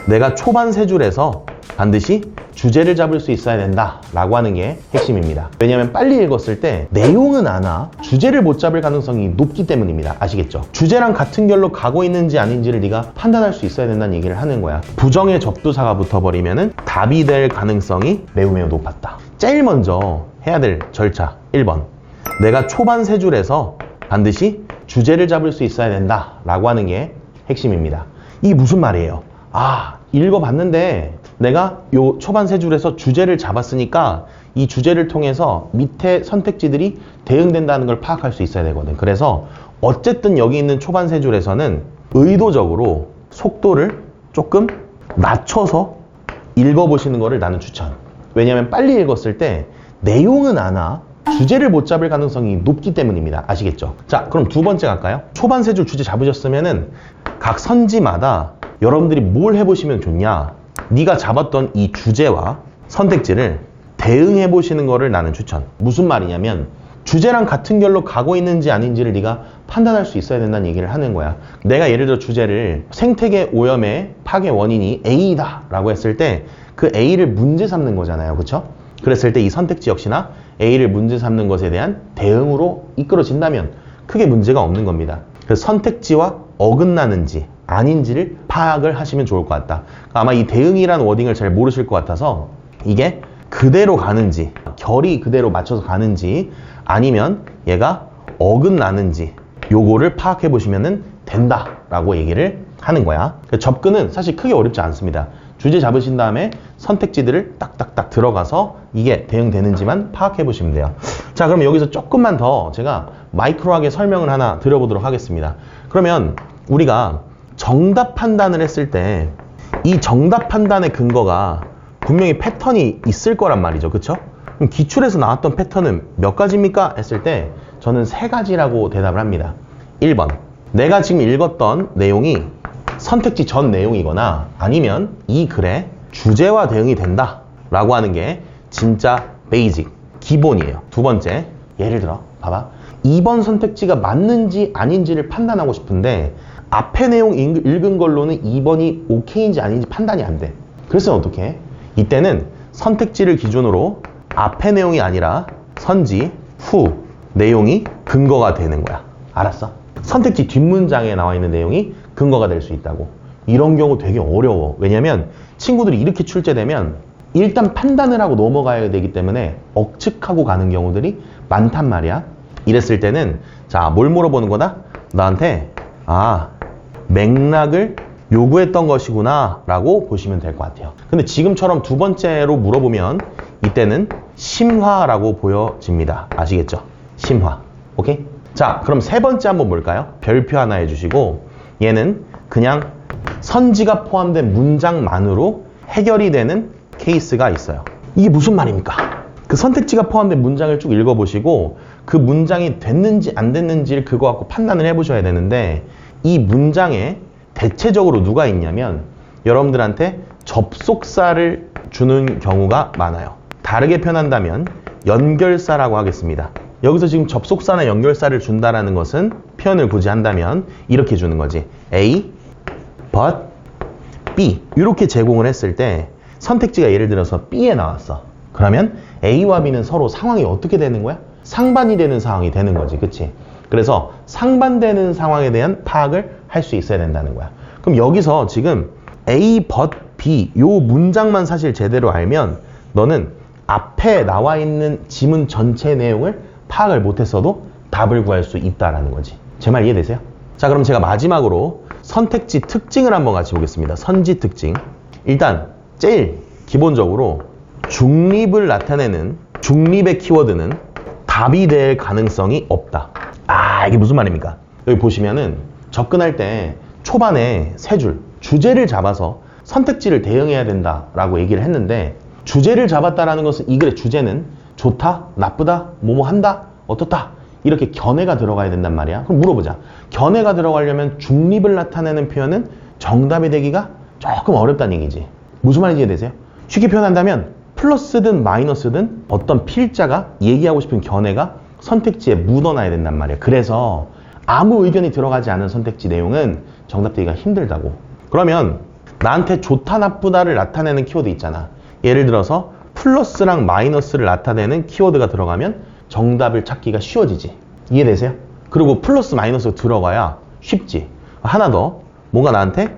내가 초반 세 줄에서 반드시 주제를 잡을 수 있어야 된다 라고 하는 게 핵심입니다. 왜냐하면 빨리 읽었을 때 내용은 아나 주제를 못 잡을 가능성이 높기 때문입니다. 아시겠죠? 주제랑 같은 결로 가고 있는지 아닌지를 네가 판단할 수 있어야 된다는 얘기를 하는 거야. 부정의 접두사가 붙어버리면은 답이 될 가능성이 매우 높았다. 제일 먼저 해야 될 절차 1번, 내가 초반 세 줄에서 반드시 주제를 잡을 수 있어야 된다 라고 하는 게 핵심입니다. 이게 무슨 말이에요? 읽어봤는데 내가 요 초반 세 줄에서 주제를 잡았으니까 이 주제를 통해서 밑에 선택지들이 대응된다는 걸 파악할 수 있어야 되거든. 그래서 어쨌든 여기 있는 초반 세 줄에서는 의도적으로 속도를 조금 낮춰서 읽어보시는 거를 나는 추천. 왜냐하면 빨리 읽었을 때 내용은 아나 주제를 못 잡을 가능성이 높기 때문입니다. 아시겠죠? 자, 그럼 두 번째 갈까요? 초반 세 줄 주제 잡으셨으면은 각 선지마다 여러분들이 뭘 해보시면 좋냐? 네가 잡았던 이 주제와 선택지를 대응해 보시는 거를 나는 추천. 무슨 말이냐면 주제랑 같은 결로 가고 있는지 아닌지를 네가 판단할 수 있어야 된다는 얘기를 하는 거야. 내가 예를 들어 주제를 생태계 오염의 파괴 원인이 A다 라고 했을 때 그 A를 문제 삼는 거잖아요. 그쵸? 그랬을 때 이 선택지 역시나 A를 문제 삼는 것에 대한 대응으로 이끌어진다면 크게 문제가 없는 겁니다. 그래서 선택지와 어긋나는지 아닌지를 파악을 하시면 좋을 것 같다. 아마 이 대응이라는 워딩을 잘 모르실 것 같아서 이게 그대로 가는지, 결이 그대로 맞춰서 가는지 아니면 얘가 어긋나는지 요거를 파악해 보시면 된다라고 얘기를 하는 거야. 접근은 사실 크게 어렵지 않습니다. 주제 잡으신 다음에 선택지들을 딱딱딱 들어가서 이게 대응되는지만 파악해 보시면 돼요. 자, 그럼 여기서 조금만 더 제가 마이크로하게 설명을 하나 드려보도록 하겠습니다. 그러면 우리가 정답 판단을 했을 때 이 정답 판단의 근거가 분명히 패턴이 있을 거란 말이죠. 그쵸? 그럼 기출에서 나왔던 패턴은 몇 가지입니까? 했을 때 저는 3가지라고 대답을 합니다. 1번, 내가 지금 읽었던 내용이 선택지 전 내용이거나 아니면 이 글의 주제와 대응이 된다 라고 하는 게 진짜 베이직, 기본이에요. 두 번째, 예를 들어 봐봐. 2번 선택지가 맞는지 아닌지를 판단하고 싶은데 앞에 내용 읽은 걸로는 2번이 오케이인지 아닌지 판단이 안 돼. 그래서 어떻게 해? 이때는 선택지를 기준으로 앞에 내용이 아니라 선지, 후 내용이 근거가 되는 거야. 알았어? 선택지 뒷문장에 나와 있는 내용이 근거가 될 수 있다고. 이런 경우 되게 어려워. 왜냐면 친구들이 이렇게 출제되면 일단 판단을 하고 넘어가야 되기 때문에 억측하고 가는 경우들이 많단 말이야. 이랬을 때는 자, 뭘 물어보는 거다? 나한테 맥락을 요구했던 것이구나 라고 보시면 될 것 같아요. 근데 지금처럼 두 번째로 물어보면 이때는 심화라고 보여집니다. 아시겠죠? 심화. 오케이? 자, 그럼 세 번째 한번 볼까요? 별표 하나 해주시고 얘는 그냥 선지가 포함된 문장만으로 해결이 되는 케이스가 있어요. 이게 무슨 말입니까? 그 선택지가 포함된 문장을 쭉 읽어보시고 그 문장이 됐는지 안 됐는지를 그거 갖고 판단을 해보셔야 되는데 이 문장에 대체적으로 누가 있냐면 여러분들한테 접속사를 주는 경우가 많아요. 다르게 표현한다면 연결사라고 하겠습니다. 여기서 지금 접속사나 연결사를 준다라는 것은 표현을 굳이 한다면 이렇게 주는 거지. A, but, B 이렇게 제공을 했을 때 선택지가 예를 들어서 B에 나왔어. 그러면 A와 B는 서로 상황이 어떻게 되는 거야? 상반이 되는 상황이 되는 거지. 그치? 그래서 상반되는 상황에 대한 파악을 할 수 있어야 된다는 거야. 그럼 여기서 지금 A, but, B 요 문장만 사실 제대로 알면 너는 앞에 나와 있는 지문 전체 내용을 파악을 못했어도 답을 구할 수 있다라는 거지. 제 말 이해되세요? 자, 그럼 제가 마지막으로 선택지 특징을 한번 같이 보겠습니다. 선지 특징. 일단 제일 기본적으로 중립을 나타내는 중립의 키워드는 답이 될 가능성이 없다. 이게 무슨 말입니까? 여기 보시면은 접근할 때 초반에 세 줄 주제를 잡아서 선택지를 대응해야 된다라고 얘기를 했는데 주제를 잡았다라는 것은 이 글의 주제는 좋다, 나쁘다, 뭐뭐 한다, 어떻다 이렇게 견해가 들어가야 된단 말이야. 그럼 물어보자. 견해가 들어가려면 중립을 나타내는 표현은 정답이 되기가 조금 어렵다는 얘기지. 무슨 말인지 이해되세요? 쉽게 표현한다면 플러스든 마이너스든 어떤 필자가 얘기하고 싶은 견해가 선택지에 묻어놔야 된단 말이에요. 그래서 아무 의견이 들어가지 않은 선택지 내용은 정답 되기가 힘들다고. 그러면 나한테 좋다 나쁘다를 나타내는 키워드 있잖아. 예를 들어서 플러스랑 마이너스를 나타내는 키워드가 들어가면 정답을 찾기가 쉬워지지. 이해되세요? 그리고 플러스 마이너스가 들어가야 쉽지. 하나 더, 뭔가 나한테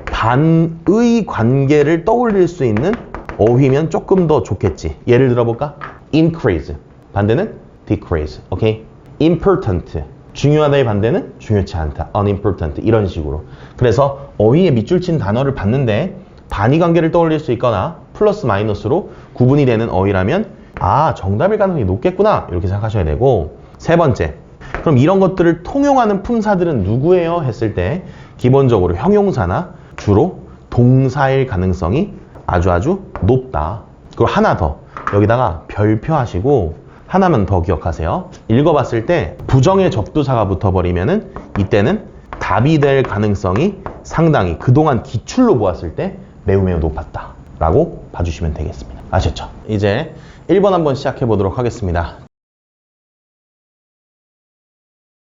반의 관계를 떠올릴 수 있는 어휘면 조금 더 좋겠지. 예를 들어볼까? increase, 반대는 decrease. 오케이? important, 중요하다의 반대는 중요치 않다. unimportant. 이런 식으로. 그래서 어휘에 밑줄 친 단어를 봤는데 반의 관계를 떠올릴 수 있거나 플러스 마이너스로 구분이 되는 어휘라면 아, 정답일 가능성이 높겠구나, 이렇게 생각하셔야 되고, 세 번째, 그럼 이런 것들을 통용하는 품사들은 누구예요? 했을 때 기본적으로 형용사나 주로 동사일 가능성이 아주 높다. 그리고 하나 더, 여기다가 별표 하시고 하나만 더 기억하세요. 읽어봤을 때 부정의 접두사가 붙어버리면은 이때는 답이 될 가능성이 상당히 그동안 기출로 보았을 때 매우 높았다 라고 봐주시면 되겠습니다. 아셨죠? 이제 1번 한번 시작해 보도록 하겠습니다.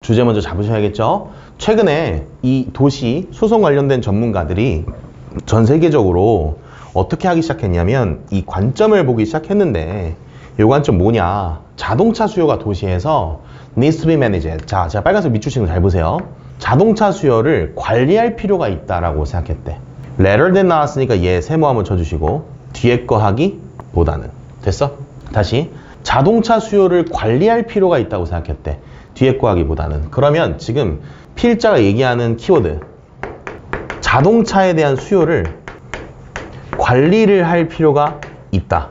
주제 먼저 잡으셔야겠죠? 최근에 이 도시 수송 관련된 전문가들이 전 세계적으로 어떻게 하기 시작했냐면 이 관점을 보기 시작했는데, 이 관점 뭐냐? 자동차 수요가 도시에서 needs to be managed. 자, 제가 빨간색 밑줄치는 거 잘 보세요. 자동차 수요를 관리할 필요가 있다라고 생각했대. rather than 나왔으니까 얘 세모 한번 쳐주시고 뒤에 거 하기보다는. 됐어? 다시, 자동차 수요를 관리할 필요가 있다고 생각했대. 뒤에 거 하기보다는. 그러면 지금 필자가 얘기하는 키워드, 자동차에 대한 수요를 관리를 할 필요가 있다,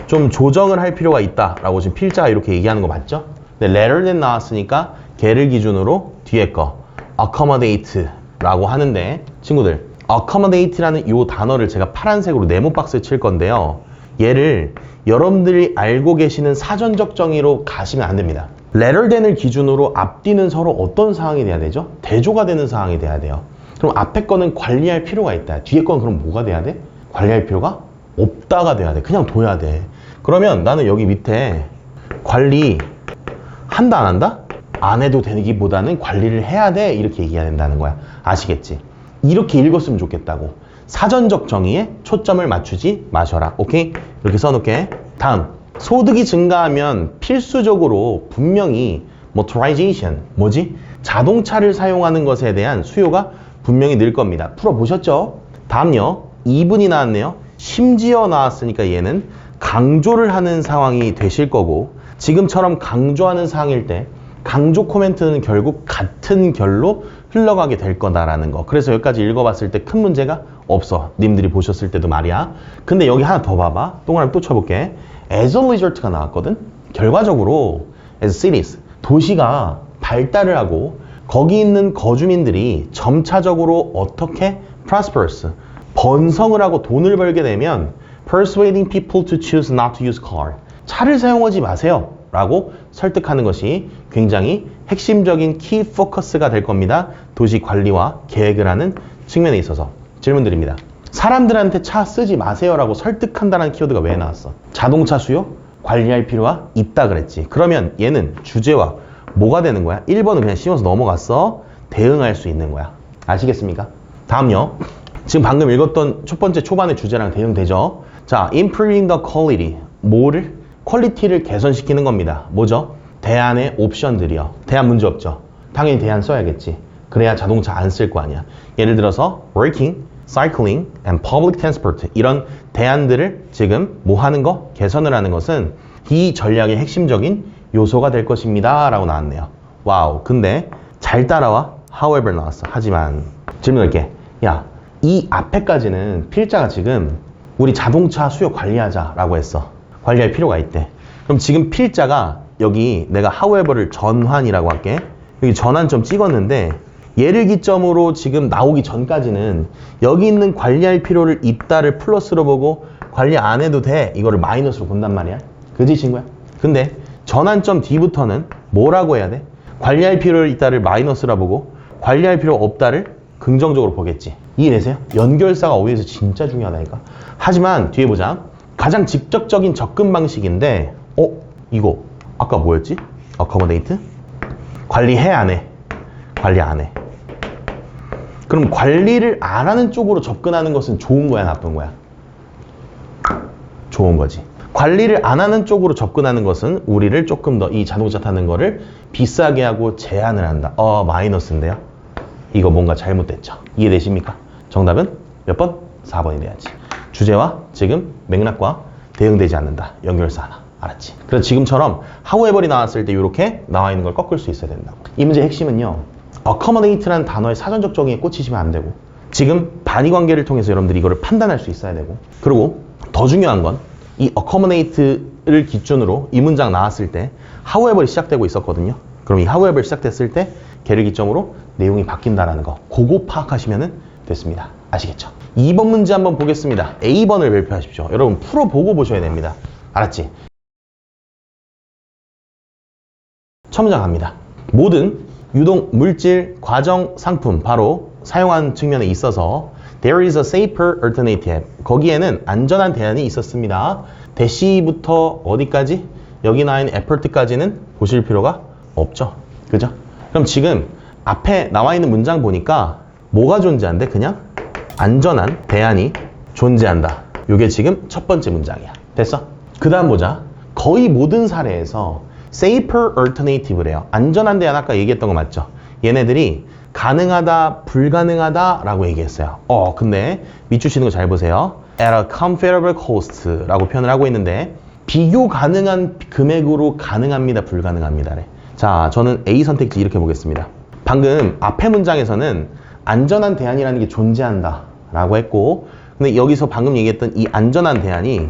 좀 조정을 할 필요가 있다 라고 지금 필자가 이렇게 얘기하는 거 맞죠? 근데 rather than 나왔으니까 걔를 기준으로 뒤에 거 accommodate 라고 하는데, 친구들, accommodate 라는 이 단어를 제가 파란색으로 네모 박스에 칠 건데요, 얘를 여러분들이 알고 계시는 사전적 정의로 가시면 안 됩니다. rather than을 기준으로 앞뒤는 서로 어떤 상황이 돼야 되죠? 대조가 되는 상황이 돼야 돼요. 그럼 앞에 거는 관리할 필요가 있다, 뒤에 거는 그럼 뭐가 돼야 돼? 관리할 필요가 없다가 돼야 돼. 그냥 둬야 돼. 그러면 나는 여기 밑에 관리 한다 안 한다? 안 해도 되기보다는 관리를 해야 돼, 이렇게 얘기해야 된다는 거야. 아시겠지? 이렇게 읽었으면 좋겠다고. 사전적 정의에 초점을 맞추지 마셔라. 오케이? 이렇게 써놓게. 다음, 소득이 증가하면 필수적으로 분명히 motorization, 뭐지? 자동차를 사용하는 것에 대한 수요가 분명히 늘 겁니다. 풀어보셨죠? 다음요, 2분이 나왔네요. 심지어 나왔으니까 얘는 강조를 하는 상황이 되실 거고, 지금처럼 강조하는 상황일 때 강조 코멘트는 결국 같은 결로 흘러가게 될 거다라는 거. 그래서 여기까지 읽어봤을 때 큰 문제가 없어. 님들이 보셨을 때도 말이야. 근데 여기 하나 더 봐봐. 동그라미 또 쳐볼게. As a result가 나왔거든. 결과적으로 as cities, 도시가 발달을 하고 거기 있는 거주민들이 점차적으로 어떻게 prosperous, 번성을 하고 돈을 벌게 되면 persuading people to choose not to use car, 차를 사용하지 마세요 라고 설득하는 것이 굉장히 핵심적인 키 포커스가 될 겁니다. 도시 관리와 계획을 하는 측면에 있어서. 질문 드립니다. 사람들한테 차 쓰지 마세요 라고 설득한다는 키워드가 왜 나왔어? 자동차 수요 관리할 필요가 있다 그랬지. 그러면 얘는 주제와 뭐가 되는 거야? 1번은 그냥 씌워서 넘어갔어. 대응할 수 있는 거야. 아시겠습니까? 다음요, 지금 방금 읽었던 첫 번째 초반의 주제랑 대응되죠? 자, improving the quality, 뭐를? 퀄리티를 개선시키는 겁니다. 뭐죠? 대안의 옵션들이요. 대안 문제 없죠? 당연히 대안 써야겠지. 그래야 자동차 안 쓸 거 아니야. 예를 들어서 working, cycling, and public transport, 이런 대안들을 지금 뭐 하는 거? 개선을 하는 것은 이 전략의 핵심적인 요소가 될 것입니다 라고 나왔네요. 와우. 근데 잘 따라와. however 나왔어. 하지만. 질문할게. 야, 이 앞에까지는 필자가 지금 우리 자동차 수요 관리하자 라고 했어. 관리할 필요가 있대. 그럼 지금 필자가 여기 내가 however를 전환이라고 할게. 여기 전환점 찍었는데 얘를 기점으로 지금 나오기 전까지는 여기 있는 관리할 필요를 있다를 플러스로 보고 관리 안 해도 돼, 이거를 마이너스로 본단 말이야. 그지 친구야? 근데 전환점 뒤부터는 뭐라고 해야 돼? 관리할 필요를 있다를 마이너스라 보고 관리할 필요 없다를 긍정적으로 보겠지. 이해되세요? 연결사가 어휘에서 진짜 중요하다니까. 하지만 뒤에 보자. 가장 직접적인 접근 방식인데, 이거 아까 뭐였지? accommodate? 관리해 안 해? 관리 안 해. 그럼 관리를 안 하는 쪽으로 접근하는 것은 좋은 거야, 나쁜 거야? 좋은 거지. 관리를 안 하는 쪽으로 접근하는 것은 우리를 조금 더 이 자동차 타는 거를 비싸게 하고 제한을 한다. 마이너스인데요. 이거 뭔가 잘못됐죠. 이해되십니까? 정답은 몇 번? 4번이 돼야지. 주제와 지금 맥락과 대응되지 않는다. 연결사 하나. 알았지? 그래서 지금처럼 however이 나왔을 때 이렇게 나와 있는 걸 꺾을 수 있어야 된다고. 이 문제의 핵심은요. accommodate라는 단어의 사전적 정의에 꽂히시면 안 되고 지금 반의관계를 통해서 여러분들이 이거를 판단할 수 있어야 되고 그리고 더 중요한 건 이 accommodate를 기준으로 이 문장 나왔을 때 however이 시작되고 있었거든요. 그럼 이 however 시작됐을 때 걔를 기점으로 내용이 바뀐다라는 거 그거 파악하시면 됐습니다. 아시겠죠? 2번 문제 한번 보겠습니다. A번을 발표하십시오. 여러분 풀어보고 보셔야 됩니다. 알았지? 첫 문장 갑니다. 모든 유동, 물질, 과정, 상품 바로 사용한 측면에 있어서 There is a safer alternative. 거기에는 안전한 대안이 있었습니다. 대시부터 어디까지? 여기 나와 있는 effort까지는 보실 필요가 없죠. 그죠? 그럼 지금 앞에 나와 있는 문장 보니까 뭐가 존재한대? 그냥 안전한 대안이 존재한다. 이게 지금 첫 번째 문장이야. 됐어? 그 다음 보자. 거의 모든 사례에서 safer alternative래요. 안전한 대안 아까 얘기했던 거 맞죠? 얘네들이 가능하다, 불가능하다 라고 얘기했어요. 근데 밑주시는 거 잘 보세요. at a comparable cost 라고 표현을 하고 있는데 비교 가능한 금액으로 가능합니다, 불가능합니다. 자, 저는 A 선택지 이렇게 보겠습니다. 방금 앞에 문장에서는 안전한 대안이라는 게 존재한다 라고 했고 근데 여기서 방금 얘기했던 이 안전한 대안이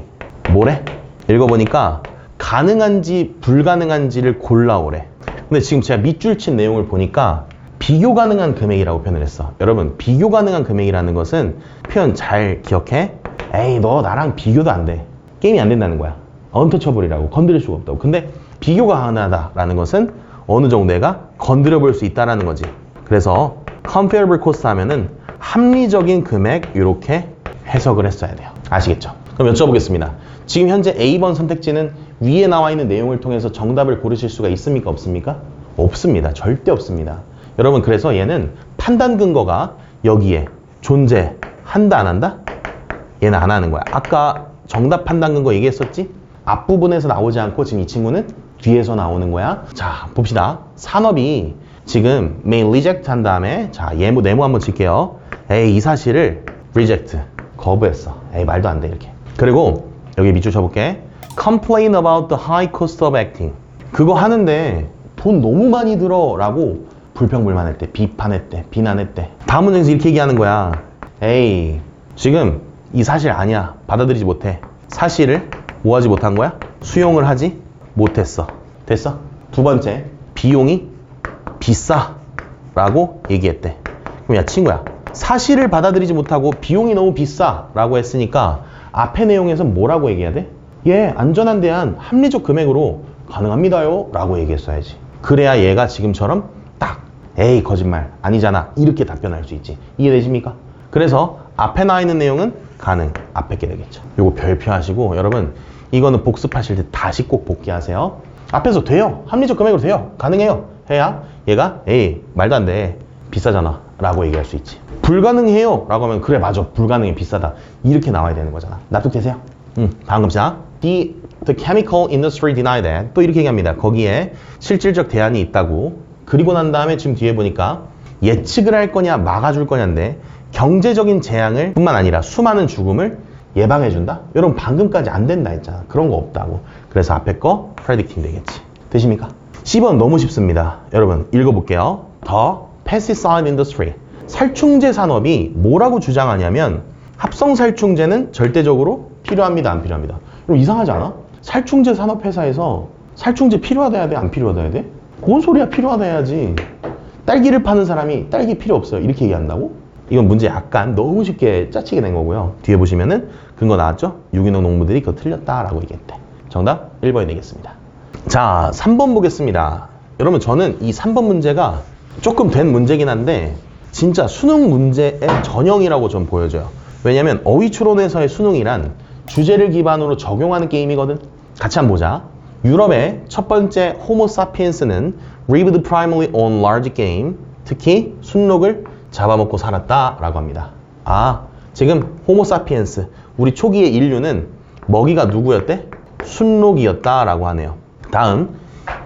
뭐래? 읽어보니까 가능한지 불가능한지를 골라오래. 근데 지금 제가 밑줄 친 내용을 보니까 비교 가능한 금액이라고 표현을 했어. 여러분 비교 가능한 금액이라는 것은 표현 잘 기억해. 에이 너 나랑 비교도 안 돼. 게임이 안 된다는 거야. 언터처블이라고 건드릴 수가 없다고. 근데 비교가 가능하다라는 것은 어느 정도가 건드려 볼 수 있다라는 거지. 그래서 comparable cost 하면은 합리적인 금액 이렇게 해석을 했어야 돼요. 아시겠죠? 그럼 여쭤보겠습니다. 지금 현재 A번 선택지는 위에 나와 있는 내용을 통해서 정답을 고르실 수가 있습니까? 없습니까? 없습니다. 절대 없습니다. 여러분 그래서 얘는 판단 근거가 여기에 존재한다 안 한다? 얘는 안 하는 거야. 아까 정답 판단 근거 얘기했었지? 앞부분에서 나오지 않고 지금 이 친구는 뒤에서 나오는 거야. 자 봅시다. 산업이 지금 may reject 한 다음에 자 네모 한번 칠게요. 에이 이 사실을 reject 거부했어. 에이 말도 안 돼 이렇게. 그리고 여기 밑줄 쳐볼게. complain about the high cost of acting. 그거 하는데 돈 너무 많이 들어 라고 불평불만했대, 비판했대, 비난했대. 다음 문장에서 이렇게 얘기하는 거야. 에이 지금 이 사실 아니야. 받아들이지 못해. 사실을 뭐 하지 못한 거야? 수용을 하지 못했어. 됐어? 두 번째 비용이 비싸 라고 얘기했대. 그럼 야 친구야 사실을 받아들이지 못하고 비용이 너무 비싸 라고 했으니까 앞에 내용에서 뭐라고 얘기해야 돼? 예 안전한 대안 합리적 금액으로 가능합니다요 라고 얘기했어야지. 그래야 얘가 지금처럼 딱 에이 거짓말 아니잖아 이렇게 답변할 수 있지. 이해되십니까? 그래서 앞에 나와 있는 내용은 가능 앞에 게 되겠죠. 요거 별표하시고 여러분 이거는 복습하실 때 다시 꼭 복귀하세요. 앞에서 돼요 합리적 금액으로 돼요 가능해요 해야 얘가 에이 말도 안 돼 비싸잖아 라고 얘기할 수 있지. 불가능해요 라고 하면 그래 맞아 불가능해 비싸다 이렇게 나와야 되는 거잖아. 납득되세요? 다음 갑시다. The chemical industry deny that. 또 이렇게 얘기합니다. 거기에 실질적 대안이 있다고. 그리고 난 다음에 지금 뒤에 보니까 예측을 할 거냐 막아줄 거냐인데 경제적인 재앙을 뿐만 아니라 수많은 죽음을 예방해준다? 여러분 방금까지 안 된다 했잖아. 그런 거 없다고. 그래서 앞에 거 predicting 되겠지. 되십니까? 10번 너무 쉽습니다. 여러분 읽어볼게요. The pesticide industry. 살충제 산업이 뭐라고 주장하냐면 합성살충제는 절대적으로 필요합니다. 안 필요합니다. 여러분 이상하지 않아? 살충제 산업 회사에서 살충제 필요하다 해야 돼? 안 필요하다 해야 돼? 뭔 소리야 필요하다 해야지. 딸기를 파는 사람이 딸기 필요 없어요 이렇게 얘기한다고? 이건 문제 약간 너무 쉽게 짜치게 된 거고요. 뒤에 보시면은 근거 나왔죠? 유기농 농부들이 그거 틀렸다라고 얘기했대. 정답 1번이 되겠습니다. 자 3번 보겠습니다. 여러분 저는 이 3번 문제가 조금 된 문제긴 한데 진짜 수능 문제의 전형이라고 좀 보여져요. 왜냐면 어휘추론에서의 수능이란 주제를 기반으로 적용하는 게임이거든. 같이 한번 보자. 유럽의 첫 번째 호모 사피엔스는 lived primarily on large game. 특히 순록을 잡아먹고 살았다 라고 합니다. 아, 지금 호모사피엔스, 우리 초기의 인류는 먹이가 누구였대? 순록이었다 라고 하네요. 다음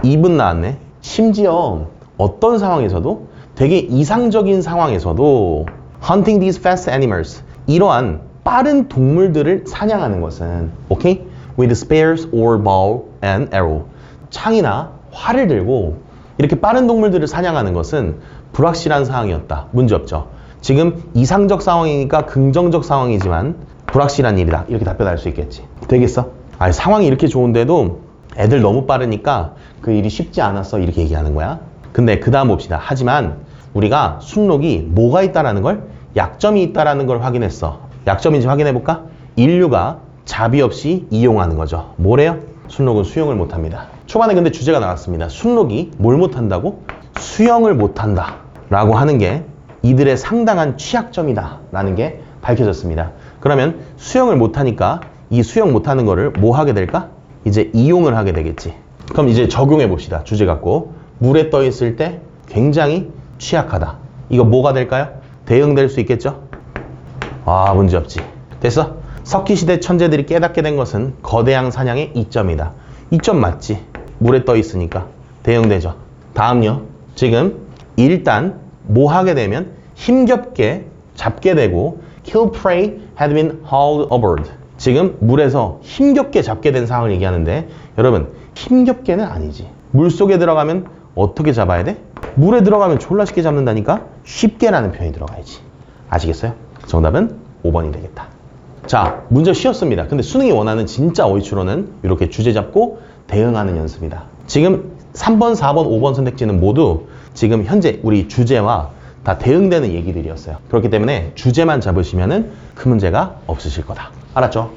2분 나왔네. 심지어 어떤 상황에서도, 되게 이상적인 상황에서도 hunting these fast animals, 이러한 빠른 동물들을 사냥하는 것은, 오케이? with spears or bow and arrow, 창이나 활을 들고 이렇게 빠른 동물들을 사냥하는 것은 불확실한 상황이었다. 문제없죠. 지금 이상적 상황이니까 긍정적 상황이지만 불확실한 일이다. 이렇게 답변할 수 있겠지. 되겠어? 아니, 상황이 이렇게 좋은데도 애들 너무 빠르니까 그 일이 쉽지 않았어. 이렇게 얘기하는 거야. 근데 그 다음 봅시다. 하지만 우리가 순록이 뭐가 있다라는 걸, 약점이 있다라는 걸 확인했어. 약점인지 확인해볼까? 인류가 자비 없이 이용하는 거죠. 뭐래요? 순록은 수영을 못합니다. 초반에 근데 주제가 나왔습니다. 순록이 뭘 못한다고? 수영을 못한다 라고 하는 게 이들의 상당한 취약점이다 라는 게 밝혀졌습니다. 그러면 수영을 못하니까 이 수영 못하는 거를 뭐 하게 될까? 이제 이용을 하게 되겠지. 그럼 이제 적용해 봅시다. 주제 갖고. 물에 떠 있을 때 굉장히 취약하다. 이거 뭐가 될까요? 대응될 수 있겠죠? 아, 문제없지. 됐어? 석기시대 천재들이 깨닫게 된 것은 거대양 사냥의 이점이다. 이점 맞지? 물에 떠 있으니까 대응되죠. 다음요. 지금 일단 뭐 하게 되면 힘겹게 잡게 되고 kill prey had been hauled aboard. 지금 물에서 힘겹게 잡게 된 상황을 얘기하는데, 여러분 힘겹게는 아니지. 물속에 들어가면 어떻게 잡아야 돼? 물에 들어가면 졸라 쉽게 잡는다니까? 쉽게라는 표현이 들어가야지. 아시겠어요? 정답은 5번이 되겠다. 자, 문제 쉬웠습니다. 근데 수능이 원하는 진짜 어휘추론은 이렇게 주제 잡고 대응하는 연습이다. 지금 3번, 4번, 5번 선택지는 모두 지금 현재 우리 주제와 다 대응되는 얘기들이었어요. 그렇기 때문에 주제만 잡으시면은 그 문제가 없으실 거다. 알았죠?